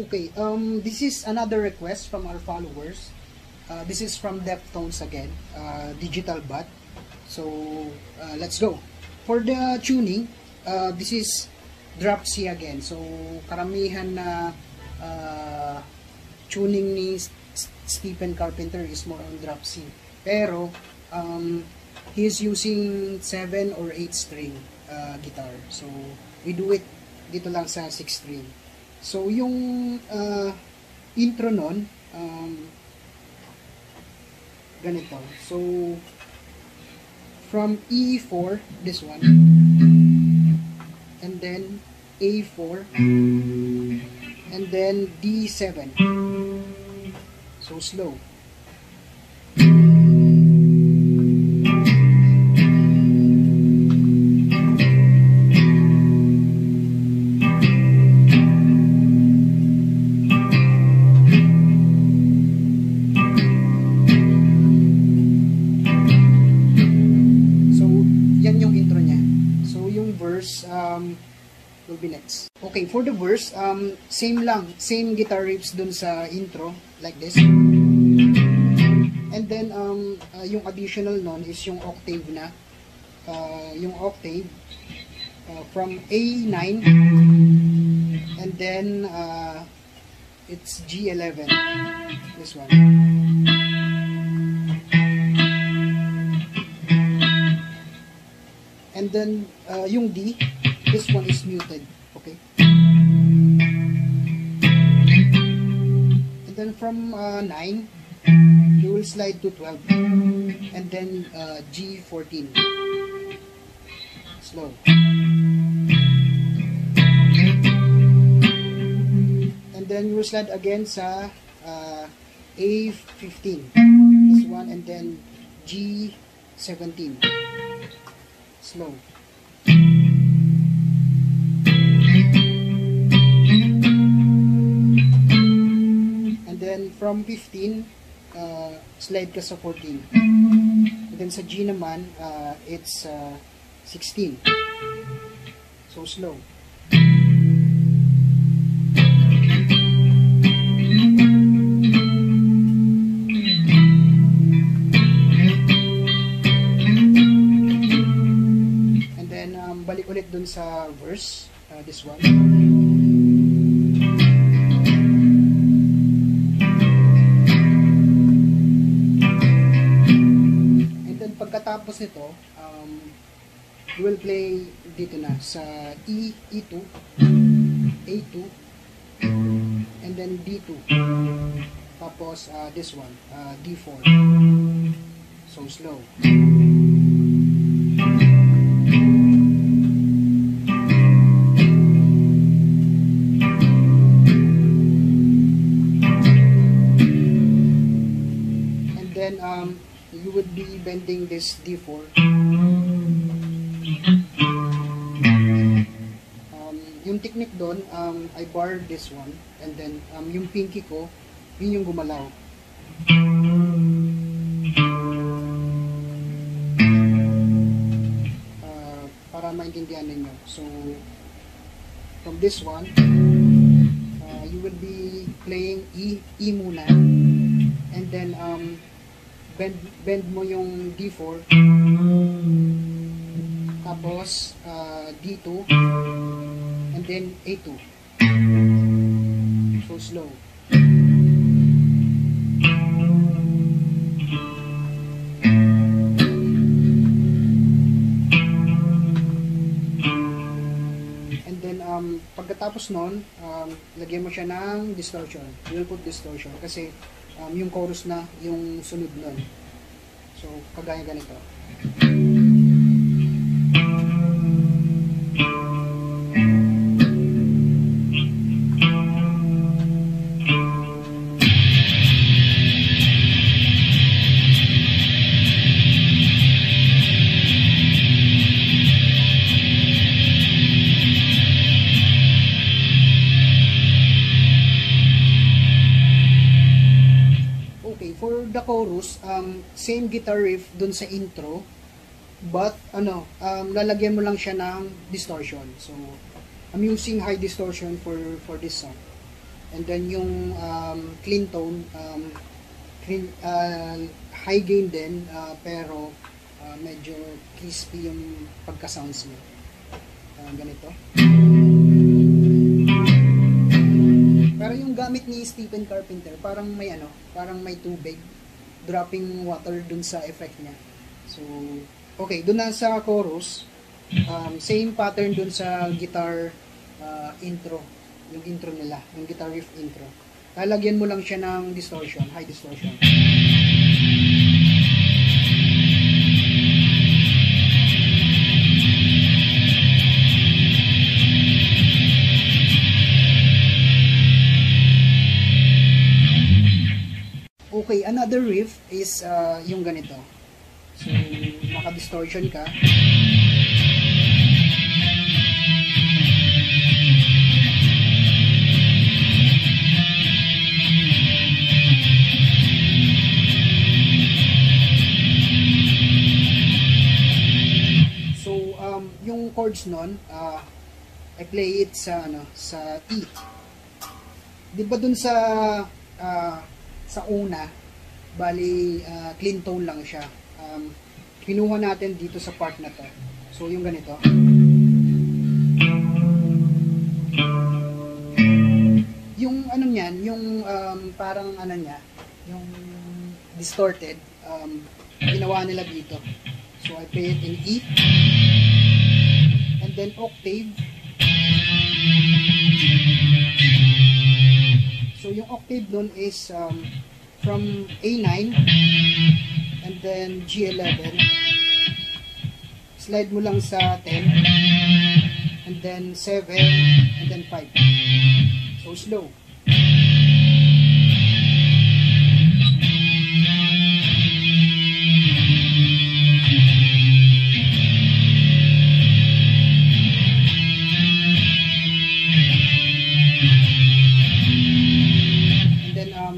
Okay, this is another request from our followers. This is from Deftones again, Digital Bat. So, let's go. For the tuning, this is drop C again. So, karamihan na tuning ni Stephen Carpenter is more on drop C. Pero, he is using 7 or 8 string guitar. So, we do it dito lang sa 6 string. So, yung intro nun, ganito. So, from E4, this one, and then A4, and then D7. So, slow. Will be next. Okay, for the verse, same lang, same guitar riffs dun sa intro, like this. And then, yung additional nun is yung octave na. Yung octave, from A9, and then, it's G11, this one. And then, yung D, this one is muted, okay? And then from 9, you will slide to 12, and then G14, slow. And then you will slide again sa A15, this one, and then G17, slow. From 15, slide ka sa 14. And then sa G naman, it's 16. So slow. And then, balik ulit dun sa verse, this one. Pagkatapos nito, you will play dito na sa E2, A2, and then D2. Tapos this one, D4. So slow. And then you would be bending this D4. Yung technique doon, I bar this one, and then yung pinky ko, yun yung gumalaw. Para maintindihan ninyo. So, from this one, you will be playing E muna, and then bend mo yung D4, tapos D2, and then A2. So slow. And then pagkatapos nun, lagyan mo siya ng distortion. You will put distortion kasi yung chorus na yung sunod nun. So, kagaya ganito. For the chorus, same guitar riff dun sa intro, but lalagyan mo lang siya ng distortion. So I'm using high distortion for this song. And then yung clean tone, high gain din, pero medyo crispy yung pagka-sounds niya. Ganito. Pero yung gamit ni Stephen Carpenter, parang may tubig, dropping water dun sa effect niya. So, okay, dun na sa chorus, same pattern dun sa guitar intro, yung intro nila, yung guitar riff intro. Lalagyan mo lang siya ng distortion, high distortion. Okay, another riff is yung ganito. So, naka-distortion ka. So, yung chords nun, I play it sa E. Di ba dun sa una, bali clean tone lang siya. Kinuha natin dito sa part na to. So yung ganito. Yung niyan, yung parang niya, yung distorted, ginawa nila dito. So I play it in E, and then octave. So yung octave nun is from A9 and then G11, slide mo lang sa 10 and then 7 and then 5. So slow.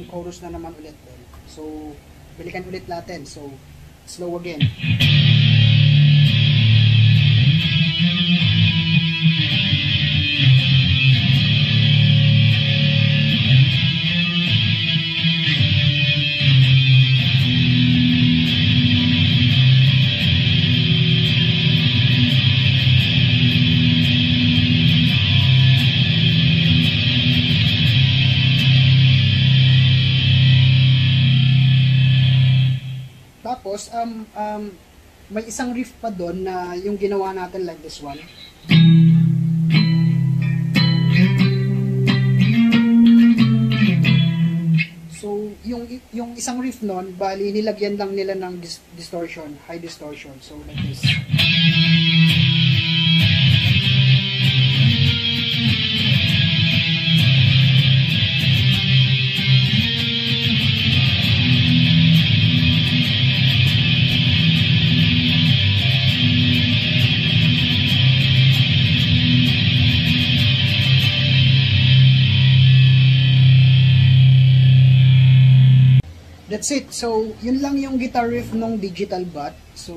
Chorus na naman ulit doon. So, balikan ulit natin. So, slow again. Tapos, may isang riff pa doon na yung ginawa natin like this one. So, yung isang riff noon, bali nilagyan lang nila ng distortion, high distortion. So, like this. That's it. So, yun lang yung guitar riff nung Digital Bot. So,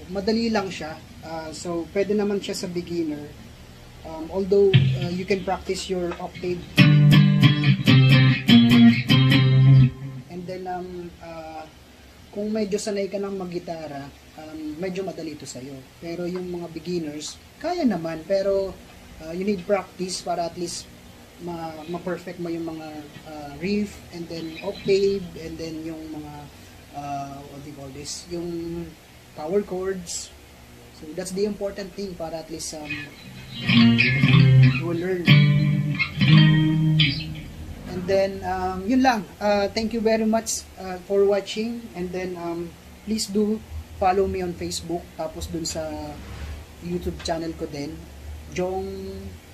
madali lang siya. So, pwede naman siya sa beginner. Although, you can practice your octave. And then, kung medyo sanay ka ng mag-gitara, medyo madali ito sa'yo. Pero yung mga beginners, kaya naman. Pero, you need practice para at least ma-perfect mo yung mga riff, and then octave, and then yung mga what do you call this, yung power chords. So that's the important thing para at least you will learn. And then yun lang. Thank you very much for watching, and then please do follow me on Facebook, tapos dun sa YouTube channel ko din, Jong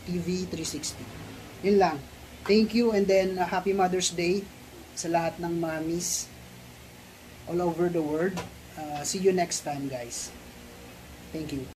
TV 360. Yun lang. Thank you, and then Happy Mother's Day sa lahat ng mommies all over the world. See you next time, guys. Thank you.